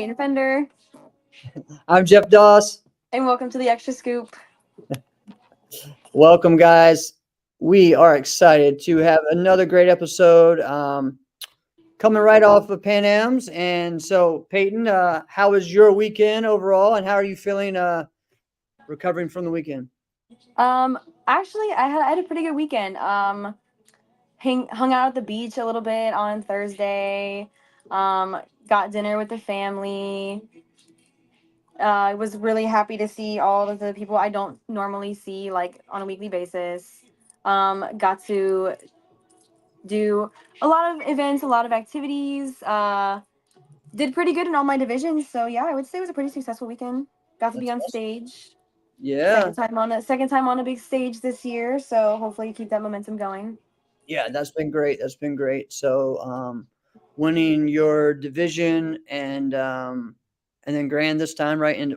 Peyton Fender, I'm Jeff Doss. and welcome to the Extra Scoop. Welcome, guys. We are excited to have another great episode coming right off of Pan Am's. And so, Peyton, how was your weekend overall, and how are you feeling recovering from the weekend? Actually, I had a pretty good weekend. Hung out at the beach a little bit on Thursday. Got dinner with the family. I was really happy to see all of the people I don't normally see like on a weekly basis. Got to do a lot of events, a lot of activities. Did pretty good in all my divisions. So yeah, I would say it was a pretty successful weekend. Got to be That's on awesome. stage. Yeah, Second time on a big stage this year. So hopefully keep that momentum going. yeah, that's been great. That's been great. So, winning your division and then grand this time, right? And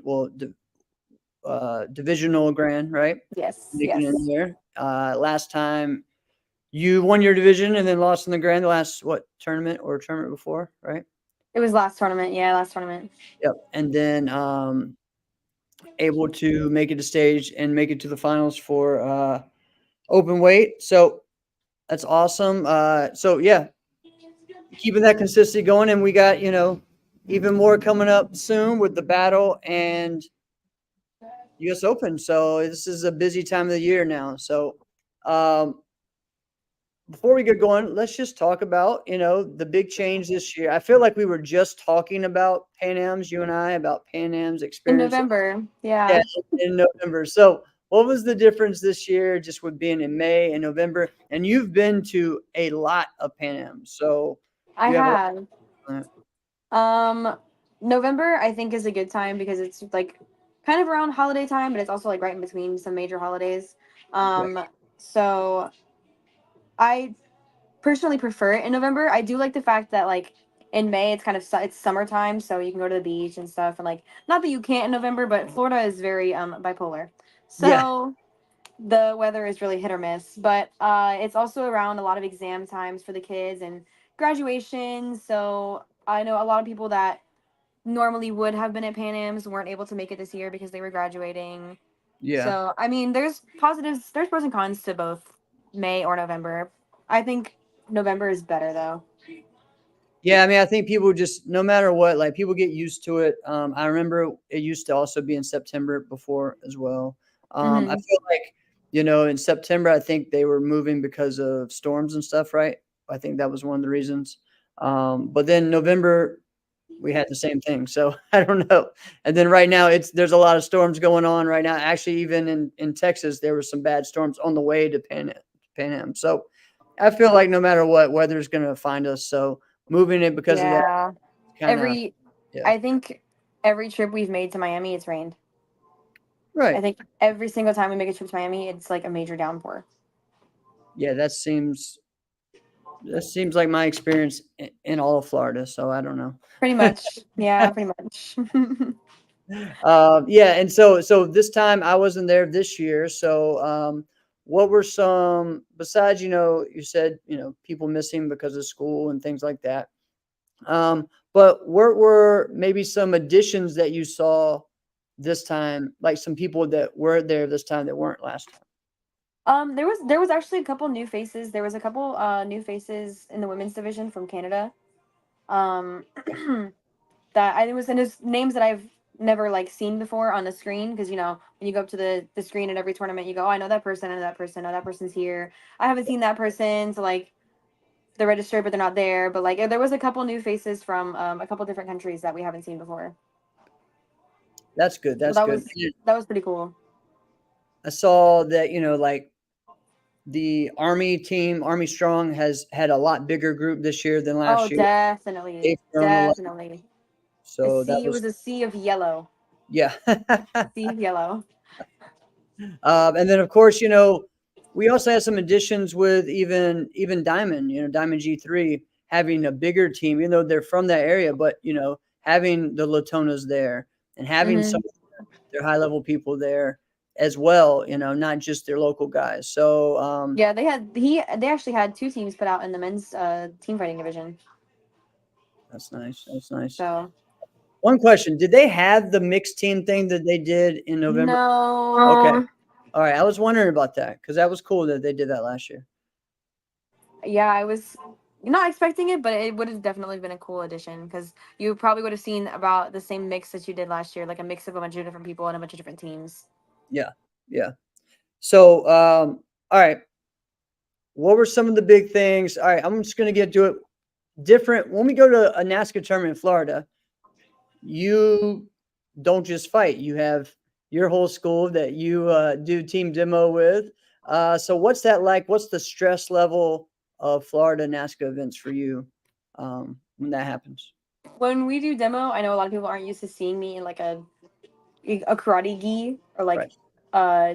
divisional grand, right? Yes, Making it in yes. there. Last time you won your division and then lost in the grand the last tournament before, right? It was last tournament. Yeah, last tournament. Yep. And then able to make it to stage and make it to the finals for open weight. So that's awesome. So yeah, keeping that consistency going, and we got even more coming up soon with the battle and U.S. Open. So this is a busy time of the year now. So um, before we get going, let's just talk about, the big change this year. I feel like we were just talking about Pan Am's, you and I, about Pan Am's In experience. November. Yeah, Yeah. in November. So what was the difference this year just with being in May and November? And you've been to a lot of Pan Am's. So I you have a lot have. on it. November I think is a good time because it's like kind of around holiday time, but it's also like right in between some major holidays. Right. So I personally prefer it in November. I do like the fact that like in May it's kind of it's summertime, so you can go to the beach and stuff, and like not that you can't in November, but Florida is very bipolar. Yeah. So the weather is really hit or miss, but it's also around a lot of exam times for the kids and graduation. So I know a lot of people that normally would have been at Pan Am's weren't able to make it this year because they were graduating. Yeah. So I mean, there's pros and cons to both May or November. I think November is better though. Yeah, I mean, I think people just, no matter what, like people get used to it. I remember it used to also be in September before as well. I Hmm. feel like, in September, I think they were moving because of storms and stuff, right? I think that was one of the reasons. But then November, we had the same thing. So I don't know. And then right now, there's a lot of storms going on right now. Actually, even in Texas, there were some bad storms on the way to Pan Am. So I feel like no matter what, weather's going to find us. So moving it because of that, Yeah. kind of, Every yeah, I think every trip we've made to Miami, it's rained. I right. think every single time we make a trip to Miami, it's like a major downpour. Yeah, that seems like my experience in all of Florida. So I don't know. Pretty much. Yeah, pretty much. Yeah, and so this time I wasn't there this year. So what were some besides, you said, people missing because of school and things like that. But what were maybe some additions that you saw this time, like some people that were there this time that weren't last time? There was actually a couple new faces. There was a couple new faces in the women's division from Canada. Um that I think was, and it's names that I've never like seen before on the screen, because when you go up to the screen at every tournament, you go, oh, I know that person, I know that person, oh, that person's here. I haven't seen that person, so like they're registered but they're not there. But like there was a couple new faces from a couple different countries that we haven't seen before. That's good. So That's that good. was that was pretty cool. I saw that, like the Army team, Army Strong has had a lot bigger group this year than Oh, last year. definitely, They've grown a lot. definitely. So that It was, was a sea of yellow. yeah. Sea of yellow. And then of course, we also had some additions with even Diamond, Diamond G3 having a bigger team, even though they're from that area, but having the Latonas there and having some Hmm. of their high level people there as well, not just their local guys. So Yeah, they actually had two teams put out in the men's team fighting division. that's nice. That's nice. So One question: did they have the mixed team thing that they did in November? Okay, No. all right. I was wondering about that because that was cool that they did that last year. Yeah, I was not expecting it, but it would have definitely been a cool addition because you probably would have seen about the same mix that you did last year, like a mix of a bunch of different people and a bunch of different teams. Yeah, yeah. So, all right. What were some of the big things? All right, I'm just gonna get to it. Different when we go to a NASCAR tournament in Florida. You don't just fight. You have your whole school that you do team demo with. So what's that like? What's the stress level of Florida NASCAR events for you when that happens? When we do demo, I know a lot of people aren't used to seeing me in like a karate gi or Right. uh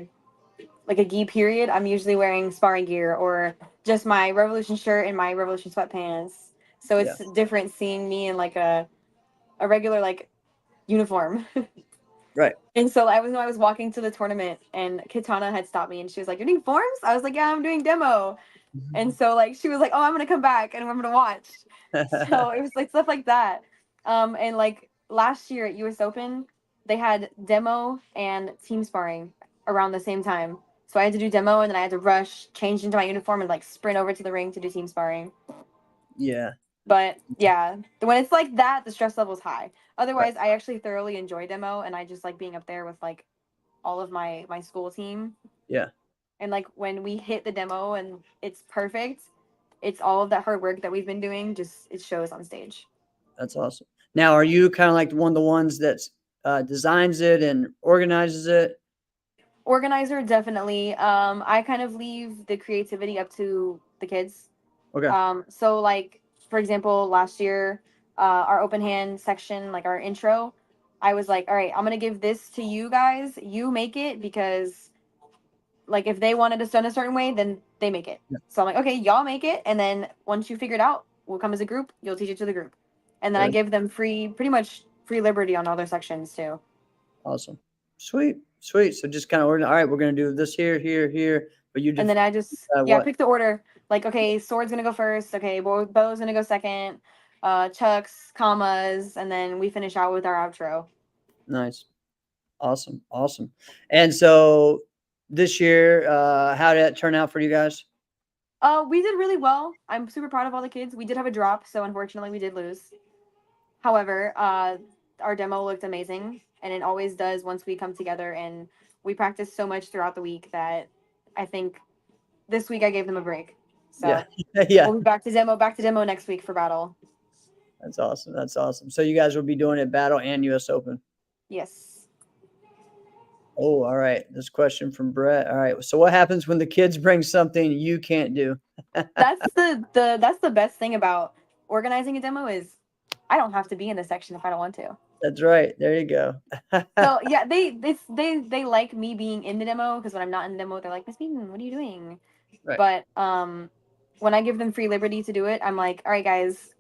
like a gi period. I'm usually wearing sparring gear or just my Revolution shirt and my Revolution sweatpants. So Yeah. it's different seeing me in like a regular like uniform. Right. And so I was walking to the tournament and Kitana had stopped me and she was like, "You're doing forms?" I was like, "Yeah, I'm doing demo." And so like she was like, "Oh, I'm gonna come back and I'm gonna watch." So it was like stuff like that. And like last year at US Open, they had demo and team sparring around the same time. So I had to do demo and then I had to rush, change into my uniform and like sprint over to the ring to do team sparring. Yeah. But yeah, when it's like that, the stress level's high. Right. Otherwise, I actually thoroughly enjoy demo and I just like being up there with like all of my school team. Yeah. And like when we hit the demo and it's perfect, it's all of that hard work that we've been doing just it shows on stage. That's awesome. Now, are you kind of like one of the ones that designs it and organizes it? Organizer, definitely. I kind of leave the creativity up to the kids. Okay. So like for example, last year, our open hand section, like our intro, I was like, all right, I'm gonna give this to you guys. You make it because like if they wanted it done a certain way, then they make it. Yeah. So I'm like, okay, y'all make it, and then once you figure it out, we'll come as a group. You'll teach it to the group, and then I Very give them pretty much free liberty on other sections too. awesome. Sweet. Sweet. So just kind of all right, we're gonna do this here, here, here. But you And just then I just yeah what? pick the order. Like okay, sword's gonna go first. Okay, bow's gonna go second. Chucks, commas, and then we finish out with our outro. Nice. Awesome. Awesome. And so this year, how did that turn out for you guys? We did really well. I'm super proud of all the kids. We did have a drop, so unfortunately we did lose. However, our demo looked amazing, and it always does once we come together. And we practiced so much throughout the week that I think this week I gave them a break. Yeah. So Yeah. we'll be back to demo next week for battle. That's awesome. That's awesome. So you guys will be doing it battle and US Open. Yes, Oh, all right. This question from Brett. All right. So what happens when the kids bring something you can't do? that's the best thing about organizing a demo is I don't have to be in the section if I don't want to. That's right. There you go. So yeah, they like me being in the demo because when I'm not in the demo, they're like, Miss Beaton, what are you doing? Right. But when I give them free liberty to do it, I'm like, all right, guys,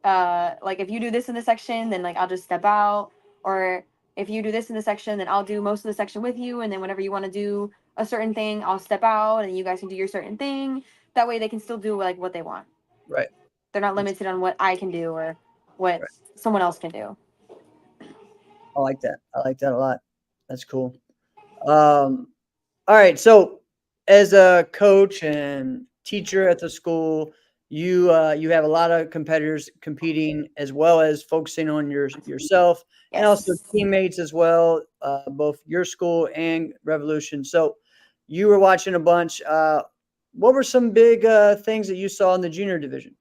like if you do this in the section, then like I'll just step out, or if you do this in the section, then I'll do most of the section with you, and then whenever you want to do a certain thing, I'll step out, and you guys can do your certain thing. That way, they can still do like what they want. Right. They're not That's limited on what I can do or what right. someone else can do. I like that. I like that a lot. That's cool. Um, all right. So, as a coach and teacher at the school, you have a lot of competitors competing as well as focusing on yourself and also Yes. teammates as well, both your school and Revolution. So, you were watching a bunch. What were some big things that you saw in the junior divisions?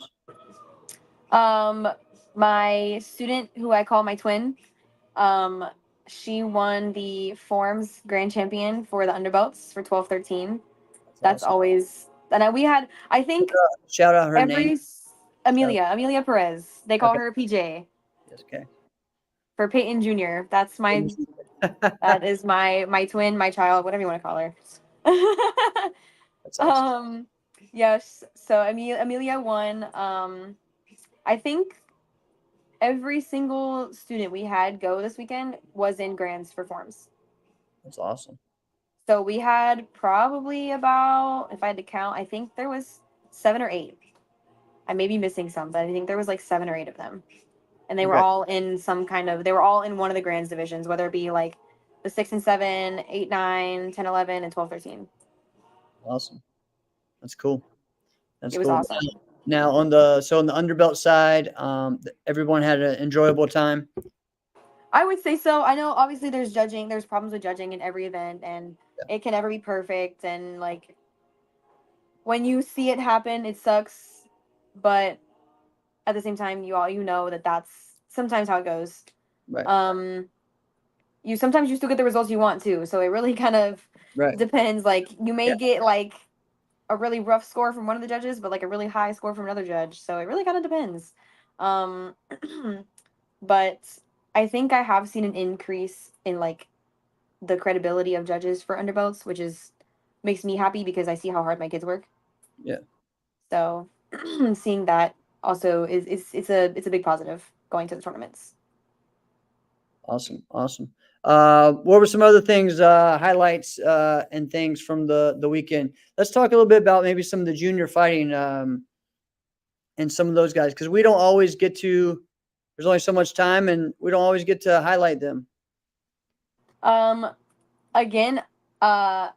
Um, my student, who I call my twin, um, she won the Forms Grand Champion for the underbelts for 12-13. That's That's awesome. always and we had I think Shout out her name. every Shout Amelia Perez. They out. call Okay. her PJ Yes. Okay. for Peyton Jr. That is my twin, my child, whatever you want to call her. That's awesome. um, yes. So Amelia won. I think every single student we had go this weekend was in grands for forms. That's awesome. So we had probably about, if I had to count, I think there was 7 or 8. I may be missing some, but I think there was like 7 or 8 of them. and they were Okay. all in some kind of they were all in one of the grands divisions, whether it be like the 6 and 7, 8, 9, 10, 11, and 12, 13. Awesome. That's cool. That's It was cool. awesome. Now on the underbelt side, everyone had an enjoyable time. I would say so. I know obviously there's judging, there's problems with judging in every event, and Yeah. it can never be perfect, and like when you see it happen, it sucks, but at the same time you know that that's sometimes how it goes. Right. Um you sometimes you still get the results you want to, so it really kind of Right. depends. Like you Yeah. may get like a really rough score from one of the judges, but like a really high score from another judge. So it really kind of depends. Um, but I think I have seen an increase in like the credibility of judges for underbelts, which is makes me happy because I see how hard my kids work. Yeah. So seeing that also is it's a big positive going to the tournaments. Awesome. Awesome. What were some other things, highlights, and things from the weekend? Let's talk a little bit about maybe some of the junior fighting, and some of those guys because we don't always get to. There's only so much time, and we don't always get to highlight them. Um, again, uh,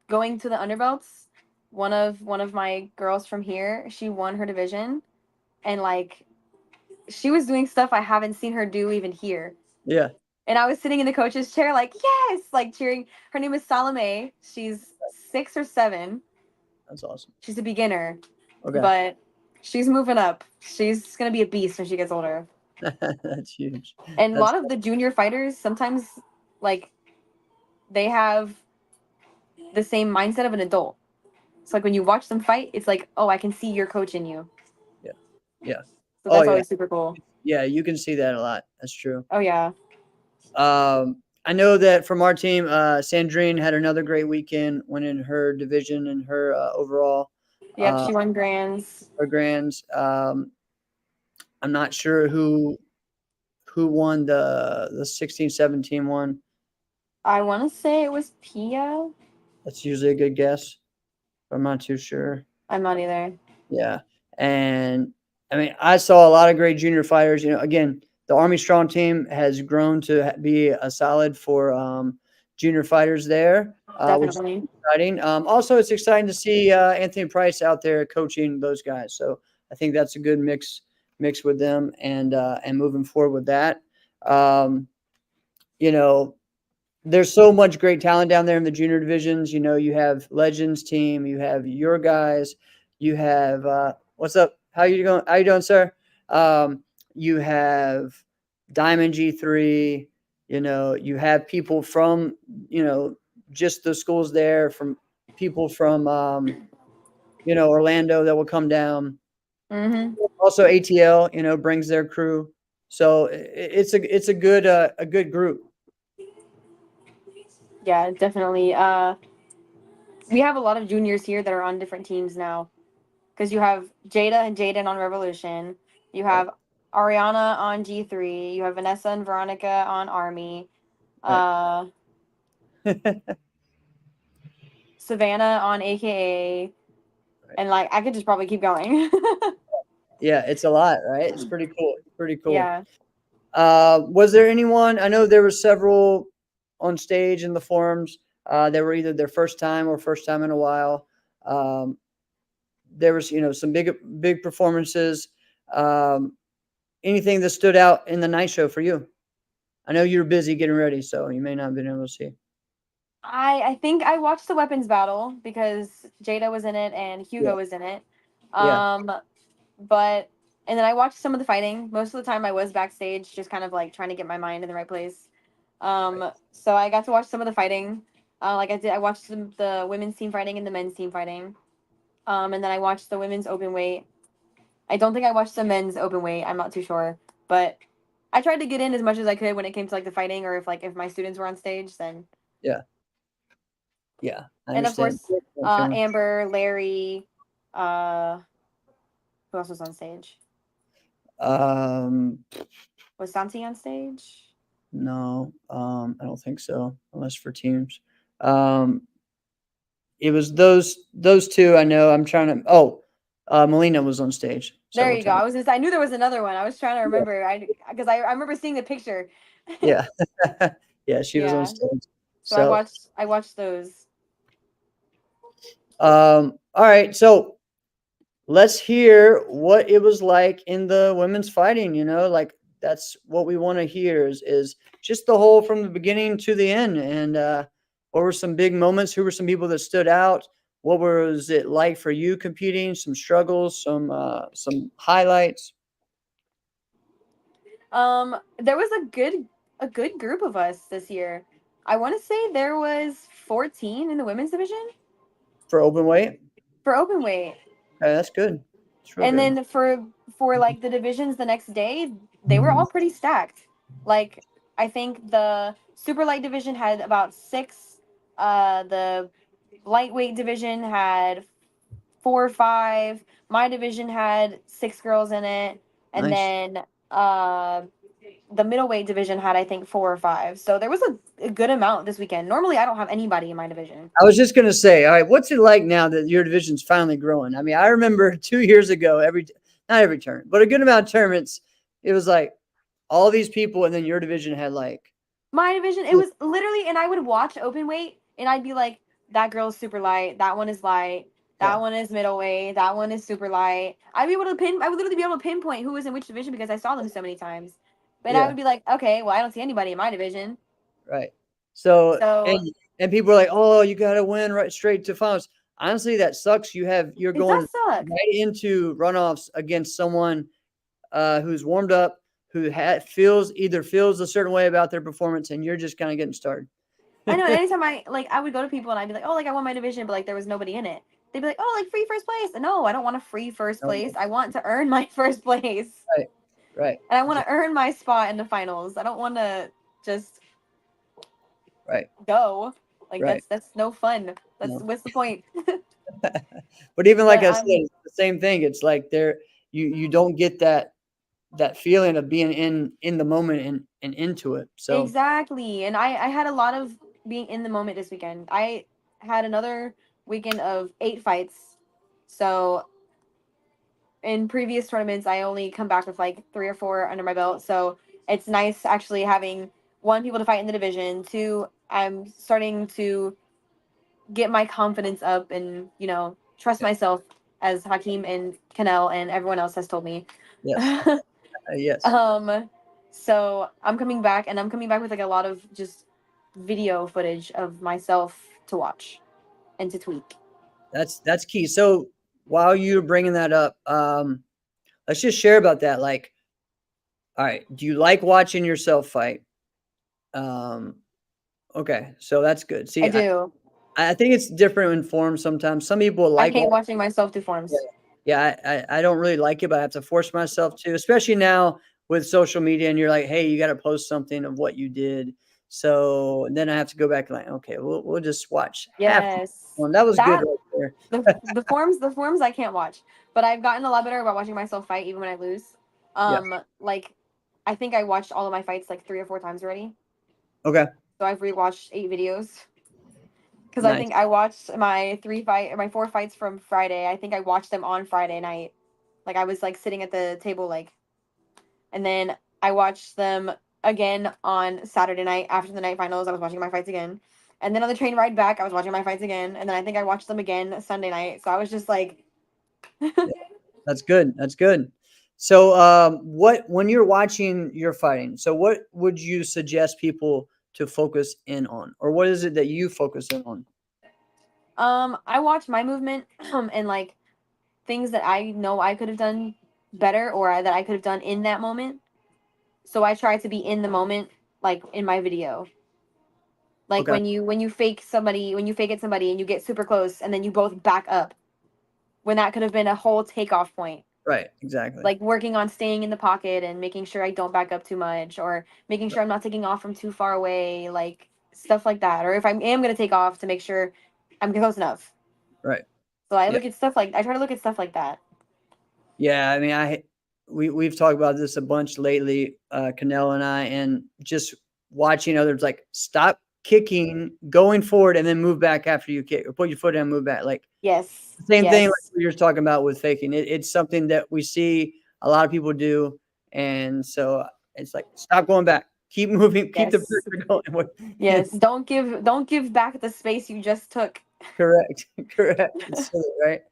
going to the underbelts, one of my girls from here, she won her division, and like she was doing stuff I haven't seen her do even here. Yeah, And I was sitting in the coach's chair, like, yes, like cheering. Her name is Salome. She's 6 or 7. that's awesome. She's a beginner, Okay, but she's moving up. She's gonna be a beast when she gets older. that's huge. And a That's lot of the junior fighters sometimes, like, they have the same mindset of an adult. So like when you watch them fight, it's like, oh, I can see your coach in you. yeah, yeah. So Oh that's yeah, always super cool. yeah. You can see that a lot. That's true. Oh yeah. I know that from our team, Sandrine had another great weekend, winning her division and her, overall, Yep, uh, she won grands. her grands. I'm not sure who won the 16-17 one. I want to say it was Pia. That's usually a good guess, but I'm not too sure. I'm not either. Yeah, and I mean, I saw a lot of great junior fighters. Again, the Army Strong team has grown to be a solid for, junior fighters there, which is Definitely. exciting. Also, it's exciting to see, Anthony Price out there coaching those guys. So I think that's a good mix with them, and moving forward with that. Um, you know, there's so much great talent down there in the junior divisions. You have Legends team, you have your guys, you have, what's up? How you going? How you doing, sir? You have Diamond G3. You have people from just the schools there, from people from Orlando that will come down. Mm-hmm. Also, ATL brings their crew, so it's a good group. Yeah, definitely. We have a lot of juniors here that are on different teams now. Because you have Jada and Jaden on Revolution. You Right, have Ariana on G3. You have Vanessa and Veronica on Army. right, Uh, Savannah on AKA. right. And like I could just probably keep going. Yeah, it's a lot, right? It's pretty cool. It's pretty cool. Yeah. Was there anyone? I know there were several on stage in the forums. That were either their first time or first time in a while. Um, there was, some big performances. Um, Anything that stood out in the night show for you? I know you were busy getting ready, so you may not have been able to see. I think I watched the weapons battle because Jada was in it and Yeah, Hugo was in it. yeah, Um, but and then I watched some of the fighting. Most of the time I was backstage just kind of like trying to get my mind in the right place. right, So I got to watch some of the fighting. Like I watched the women's team fighting and the men's team fighting. And then I watched the women's open weight. I don't think I watched the men's open weight. I'm not too sure, but I tried to get in as much as I could when it came to like the fighting or if my students were on stage then. yeah, yeah. I And of understand course, that feeling. Amber, Larry, uh, who else was on stage? Um, Was Santi on stage? no, I don't think so, unless for teams. Um, It was those two. I know. I'm trying to. Oh, Melina was on stage There several you go. I times. was just, I knew there was another one. I was trying to Yeah, remember. I remember seeing the picture. yeah, yeah. She was on Yeah. stage. So I So, watched I watched those. all right. So let's hear what it was like in the women's fighting. Like that's what we want to hear is just the whole from the beginning to the end. And what were some big moments? Who were some people that stood out? What was it like for you competing? Some struggles, some highlights. There was a good group of us this year. I want to say there was 14 in the women's division For open weight. for open weight. Okay, that's good. It's real And good. then for like the divisions the next day, they were all pretty stacked. Like I think the super light division had about 6, the lightweight division had 4 or 5. My division had 6 girls in it, and Nice. then uh, the middleweight division had I think 4 or 5. So there was a good amount this weekend. Normally, I don't have anybody in my division. I was just gonna say, all right, what's it like now that your division's finally growing? I mean, I remember 2 years ago, not every turn, but a good amount of tournaments, it was like all these people, and then your division had like, My division, it was literally, and I would watch open weight, and I'd be like, that girl's super light, that one is light, yeah, that one is middleweight, that one is super light. I would literally be able to pinpoint who was in which division because I saw them so many times. But I yeah, would be like, okay, well, I don't see anybody in my division. right. So So and people are like, oh, you got to win right straight to finals. Honestly, that sucks. You're it does going suck. right into runoffs against someone who's warmed up, who feels a certain way about their performance, and you're just kind of getting started. I know. Anytime I would go to people and I'd be like, oh, like I won my division, but like there was nobody in it. They'd be like, oh, like free first place. No, I don't want a free first No, place. I want to earn my first place, right, right, and I want to earn my spot in the finals. I don't want to just right, go. Like right. that's no fun. That's No. what's the point? But even like But I said, I'm it's the same thing. It's like you don't get that feeling of being in the moment and into it. So exactly, and I had a lot of being in the moment this weekend. I had another weekend of 8 fights. So in previous tournaments, I only come back with like 3 or 4 under my belt. So it's nice actually having one, people to fight in the division. Two, I'm starting to get my confidence up and trust yeah, myself, as Hakeem and Kanel and everyone else has told me. yes, yes. um, so I'm coming back with like a lot of just video footage of myself to watch and to tweak. That's key. So while you're bringing that up, let's just share about that. Like, all right, do you like watching yourself fight? Um, okay, so that's good. I See, do. I think it's different in form sometimes. Some people I like hate watching. watching myself do Yeah, forms. yeah. I don't really like it, but I have to force myself to, especially now with social media. And you're like, hey, you got to post something of what you did. So then I have to go back and like, okay, we'll just watch half Yes. one. That was good That right there. the forms I can't watch, but I've gotten a lot better about watching myself fight even when I lose. Yeah. Like I think I watched all of my fights like 3 or 4 times already. Okay. So I've rewatched 8 videos because I think Nice. I watched my 4 fights from Friday. I think I watched them on Friday night. Like I was like sitting at the table like, and then I watched them again on Saturday night after the night finals. I was watching my fights again. And then on the train ride back, I was watching my fights again. And then I think I watched them again Sunday night. So I was just like, Yeah, that's good. That's good. So, what when you're watching your fighting? So, what would you suggest people to focus in on, or what is it that you focus in on? I watch my movement and like things that I know I could have done better or that I could have done in that moment. So I try to be in the moment, like in my video. Like Okay. when you fake it somebody and you get super close and then you both back up when that could have been a whole takeoff point. Right. Exactly. Like working on staying in the pocket and making sure I don't back up too much or making sure I'm not taking off from too far away, like stuff like that. Or if I am going to take off to make sure I'm close enough. Right. So Yeah. I try to look at stuff like that. Yeah. I mean, we've talked about this a bunch lately, Canelo and I, and just watching others like stop kicking, going forward, and then move back after you kick, or put your foot down, and move back. Like Yes. the same thing like Yes. we were talking about with faking. It's something that we see a lot of people do, and so it's like stop going back, keep moving, keep the Yes. pressure going. Yes. Don't give back the space you just took. Correct, correct. It's silly, right?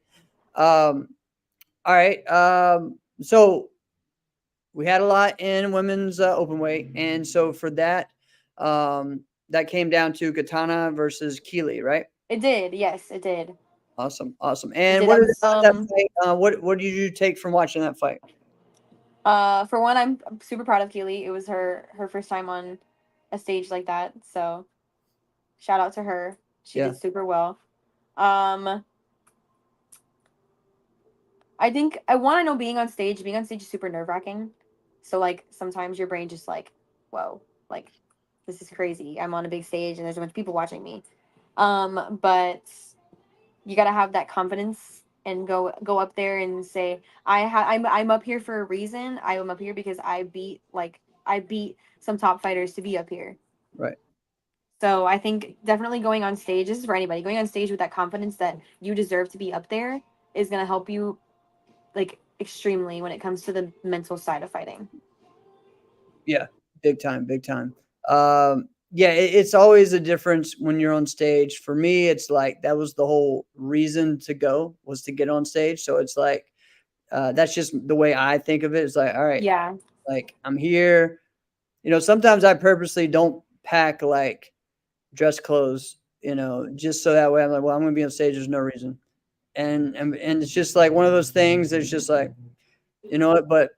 Um, all right. So we had a lot in women's open weight, and so for that, that came down to Katana versus Keely, right? It did. Yes, it did. Awesome, awesome. It And did. what I is it was about that fight? What did you take from watching that fight? for one, I'm super proud of Keely. It was her first time on a stage like that. So shout out to her. She Yeah, did super well. Um I think I know being on stage is super nerve wracking. So like sometimes your brain just like, whoa, like this is crazy. I'm on a big stage and there's a bunch of people watching me. But you gotta have that confidence and go up there and say, I'm up here for a reason. I am up here because I beat some top fighters to be up here. right. So I think definitely going on stage, this is for anybody, going on stage with that confidence that you deserve to be up there is gonna help you like extremely when it comes to the mental side of fighting. Yeah, big time, big time. Yeah, it's always a difference when you're on stage. For me, it's like that was the whole reason to go was to get on stage. So it's like that's just the way I think of it. It's like, all right, Yeah. like I'm here. Sometimes I purposely don't pack like dress clothes, just so that way I'm like, well, I'm gonna be on stage. There's no reason, and it's just like one of those things. That's just like, you know what, but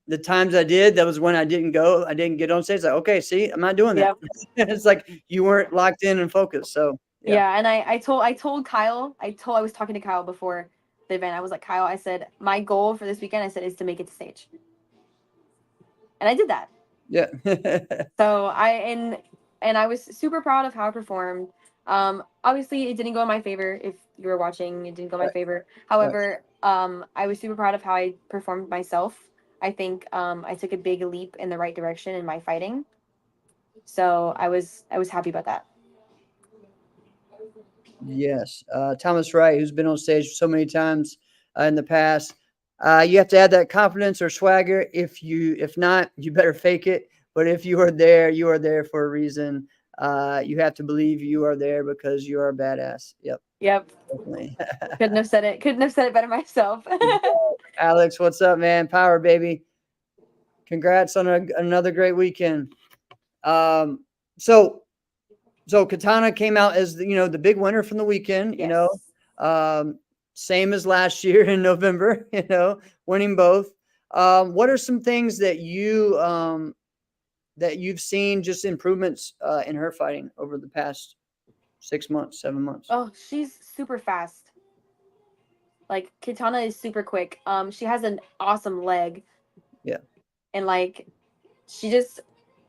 the times I did, that was when I didn't go. I didn't get on stage. It's like, okay, see, I'm not doing that. Yep. It's like you weren't locked in and focused. So yeah, Yeah, and I told Kyle, I was talking to Kyle before the event. I was like, Kyle, I said, my goal for this weekend, I said, is to make it to stage. And I did that. yeah, So and I was super proud of how I performed. Obviously it didn't go in my favor. If you were watching, it didn't go in my right, favor. right. However, I was super proud of how I performed myself. I think I took a big leap in the right direction in my fighting. So I was happy about that. Yes, Thomas Wright, who's been on stage so many times in the past. You have to add that confidence or swagger. If not, you better fake it. But if you are there, you are there for a reason. You have to believe you are there because you are a badass. Yep, Yep. definitely. Couldn't have said it better myself. Alex, what's up, man? Power, baby. Congrats on another great weekend. Um, so so Katana came out as the big winner from the weekend. Yes. Um, same as last year in November. Winning both. What are some things that you've seen just improvements in her fighting over the past 6 months, 7 months? Oh, she's super fast. Like Kitana is super quick. She has an awesome leg, Yeah, and like she just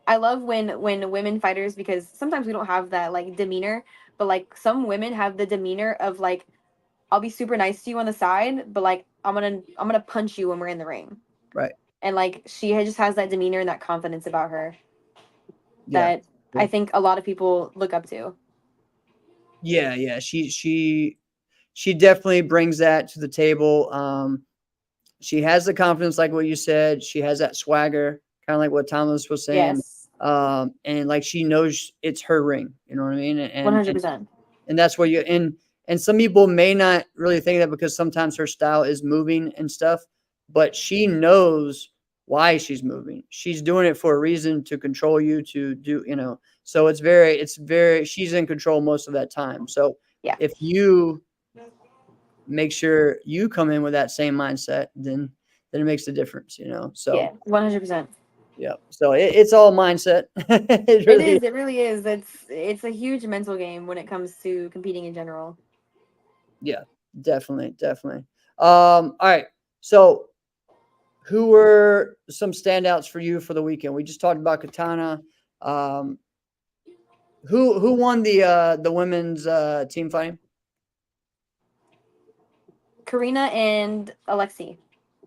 I love when women fighters, because sometimes we don't have that like demeanor, but like some women have the demeanor of like, I'll be super nice to you on the side, but like I'm gonna punch you when we're in the ring. right. And like just has that demeanor and that confidence about her Yeah, that I yeah, think a lot of people look up to. yeah, yeah. She definitely brings that to the table. She has the confidence, like what you said. She has that swagger, kind of like what Thomas was saying. Yes. And like she knows it's her ring. You know what I mean? And 100%. and that's where you and some people may not really think that because sometimes her style is moving and stuff, but she knows why she's moving. She's doing it for a reason to control you to do. So it's very she's in control most of that time. So Yeah. if you make sure you come in with that same mindset, then it makes a difference. Yeah. So 100%. yeah. So it's all mindset. It It really is. is. It really is. It's a huge mental game when it comes to competing in general. Yeah, definitely, definitely. All right. So who were some standouts for you for the weekend? We just talked about Katana. Um, who won the women's team fighting? Karina and Alexi.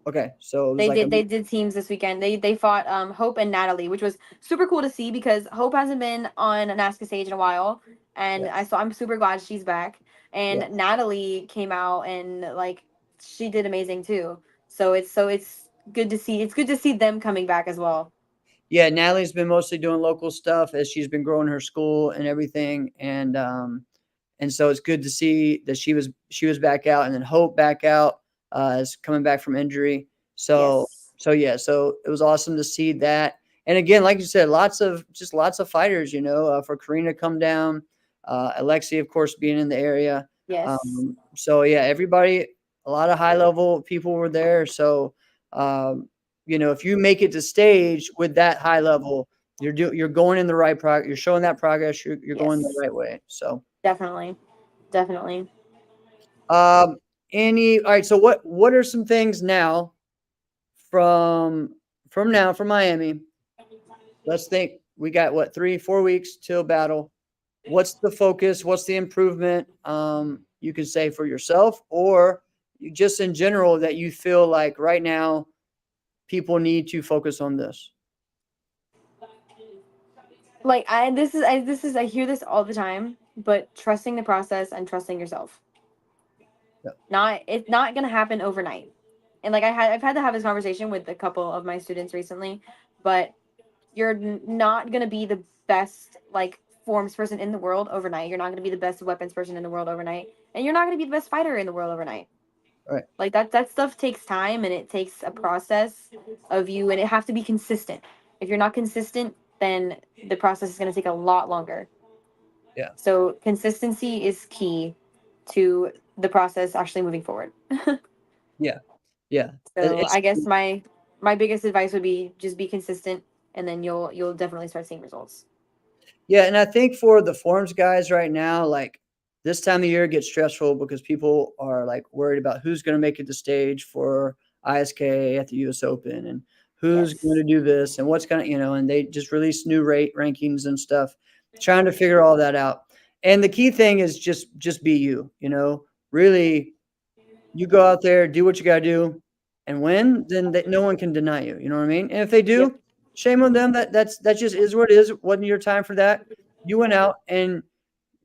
Okay, so it was They like a did they did teams this weekend. They fought Hope and Natalie, which was super cool to see because Hope hasn't been on a NASCA stage in a while, and yeah, I'm super glad she's back. yeah. And Natalie came out and like she did amazing too. So it's good to see. It's good to see them coming back as well. Yeah, Natalie's been mostly doing local stuff as she's been growing her school and everything, and so it's good to see that she was back out, and then Hope back out is coming back from injury. So Yes. so it was awesome to see that. And again, like you said, lots of fighters. For Karina to come down, Alexi, of course, being in the area. Yes. So yeah, everybody, a lot of high level people were there. So if you make it to stage with that high level, you're going in the right progress. You're showing that progress. You're going the Yes. right way. So. Definitely. Definitely. Um, all right. So what are some things now from from Miami? Let's think. We got what 3-4 weeks till battle. What's the focus? What's the improvement? You can say for yourself or just in general that you feel like right now people need to focus on this. Like I hear this all the time, but trusting the process and trusting yourself. Yeah. Not It's not gonna happen overnight. And like I've had to have this conversation with a couple of my students recently, but you're not gonna be the best like forms person in the world overnight. You're not gonna be the best weapons person in the world overnight, and you're not gonna be the best fighter in the world overnight. All right. Like that stuff takes time and it takes a process of you, and it have to be consistent. If you're not consistent, then the process is gonna take a lot longer. Yeah. So consistency is key to the process actually moving forward. Yeah. Yeah. So It's I guess my biggest advice would be just be consistent, and then you'll definitely start seeing results. Yeah, and I think for the forums guys right now, like this time of year gets stressful because people are like worried about who's going to make it to stage for ISK at the US Open and who's going Yes. to do this and what's going to, and they just release new rate rankings and stuff, trying to figure all that out. And the key thing is just be you, really you go out there, do what you got to do, and win. Then no one can deny you. You know what I mean? And if they Yep. do, shame on them. That just is what it is. Wasn't your time for that. You went out and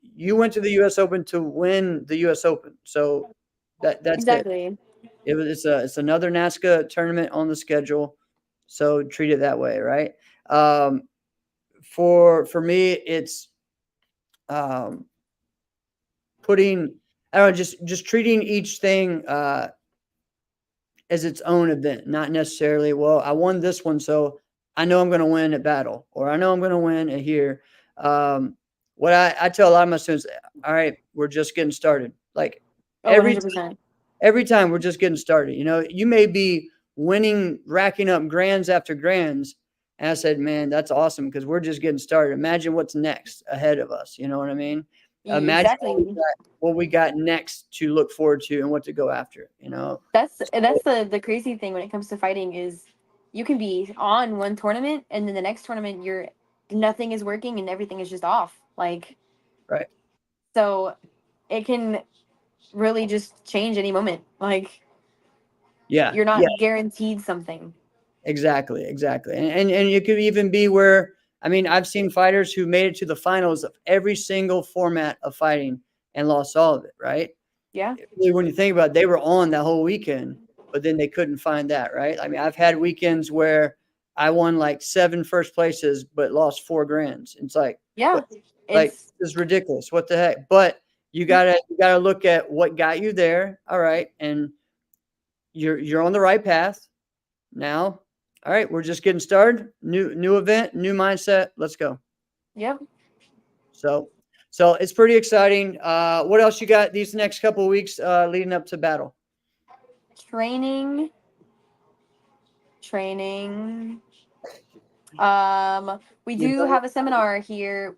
you went to the U.S. Open to win the U.S. Open. So that's it. Exactly. It's another NASCA tournament on the schedule. So treat it that way, right? Um, for me, it's um, putting I don't know, just treating each thing as its own event, not necessarily, well, I won this one, so I know I'm going to win at battle, or I know I'm going to win at here. Um, what I tell a lot of my students, all right, we're just getting started. Like Oh, every 100%. every time we're just getting started. You may be winning, racking up grands after grands. And I said, man, that's awesome because we're just getting started. Imagine what's next ahead of us. You know what I mean? Imagine Exactly. what we got next to look forward to and what to go after. That's the crazy thing when it comes to fighting is you can be on one tournament and then the next tournament you're nothing is working and everything is just off. Like Right. so it can really just change any moment. Like Yeah. you're Yeah. not guaranteed something. Exactly. Exactly. And it could even be where, I mean, I've seen fighters who made it to the finals of every single format of fighting and lost all of it. Right. Yeah. Really, when you think about it, they were on that whole weekend, but then they couldn't find that, right? I mean, I've had weekends where I won like 7 first places, but lost 4 grands. It's like, Yeah. what? Like, It's this is ridiculous. What the heck? But you gotta look at what got you there. All right, and you're on the right path now. All right, we're just getting started. New event, new mindset. Let's go. yep. So, so it's pretty exciting. What else you got these next couple of weeks leading up to battle? Training. Training. We You do know, have a seminar here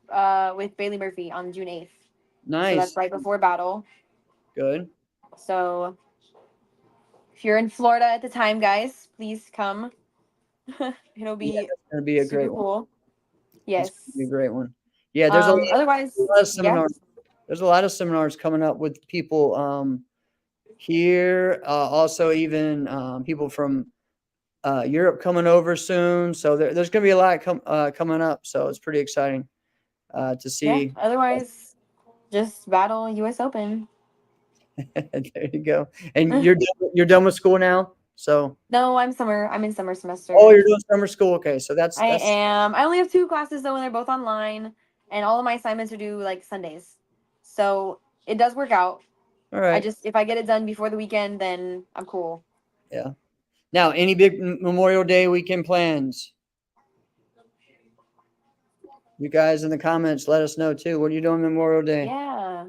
with Bailey Murphy on June 8th. So that's nice, right before battle. good. So if you're in Florida at the time, guys, please come. It'll Yeah, be that's gonna be a super great one. cool. It's gonna be a Yes. great one. Yeah, there's a Otherwise, lot of yeah. seminars. There's a lot of seminars coming up with people. here. Also, even people from Europe coming over soon. So there's going to be a lot coming up. So it's pretty exciting to Yeah. see. Otherwise, just battle U.S. Open. There you go. And you're done with school now. So No, I'm in summer oh, semester. you're doing summer school. Okay, so that's I that's am. I only have two classes though, and they're both online, and all of my assignments are due like Sundays. So it does work out. all I right. just if I get it done before the weekend, then I'm cool. Yeah. Now, any big Memorial Day weekend plans? You guys in the comments, let us know too. What are you doing Memorial Day? Yeah.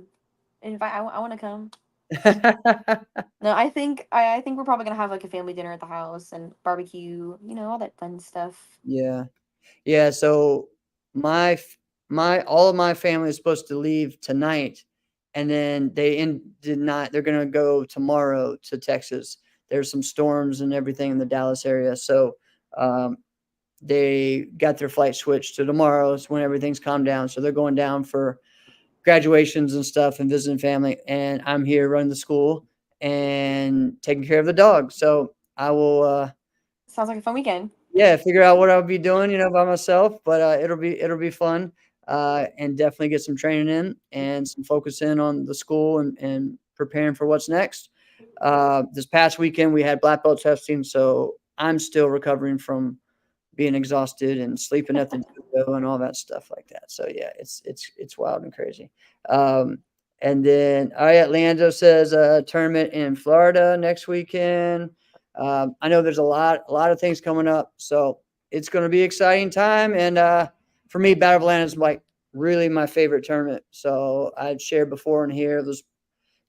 And if I want to come. No, I think we're probably gonna have like a family dinner at the house and barbecue, all that fun stuff. Yeah. Yeah, so my my all of my family is supposed to leave tonight, and then did not. They're gonna go tomorrow to Texas. There's some storms and everything in the Dallas area, so um, they got their flight switched to tomorrow. It's when everything's calmed down. So they're going down for graduations and stuff and visiting family, and I'm here running the school and taking care of the dog. So I will. Sounds like a fun weekend. Yeah, figure out what I'll be doing, by myself, but it'll be fun, and definitely get some training in and some focus in on the school and preparing for what's next. This past weekend we had black belt testing, so I'm still recovering from being exhausted and sleeping at the dojo and all that stuff like that. So yeah, it's wild and crazy. Um, and then Lando says a tournament in Florida next weekend. I know there's a lot of things coming up, so it's going to be exciting time. And for me, Battle of Atlanta is like really my favorite tournament. So I'd shared before in here. It was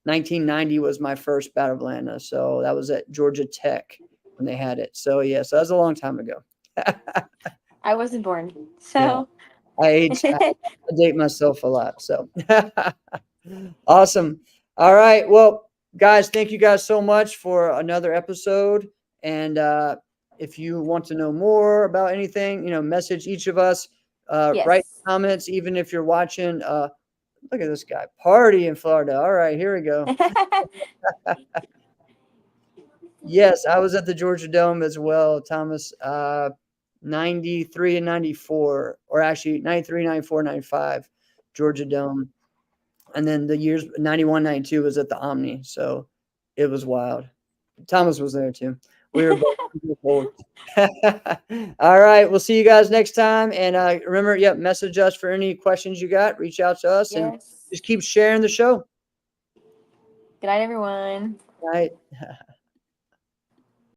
1990 was my first Battle of Atlanta, so that was at Georgia Tech when they had it. So yeah, so that was a long time ago. I wasn't born. Yeah, So I date myself a lot. So awesome. All right. Well, guys, thank you guys so much for another episode. And if you want to know more about anything, message each of us. Write yes. comments, even if you're watching. Look at this guy, party in Florida. All right, here we go. Yes, I was at the Georgia Dome as well, Thomas. 93 and 94, or actually 93, 94, 95, Georgia Dome. And then the years 91, 92 was at the Omni. So it was wild. Thomas was there too. We were both. All right. We'll see you guys next time. And remember, message us for any questions you got. Reach out to us and Yes. just keep sharing the show. Good night, everyone. All right.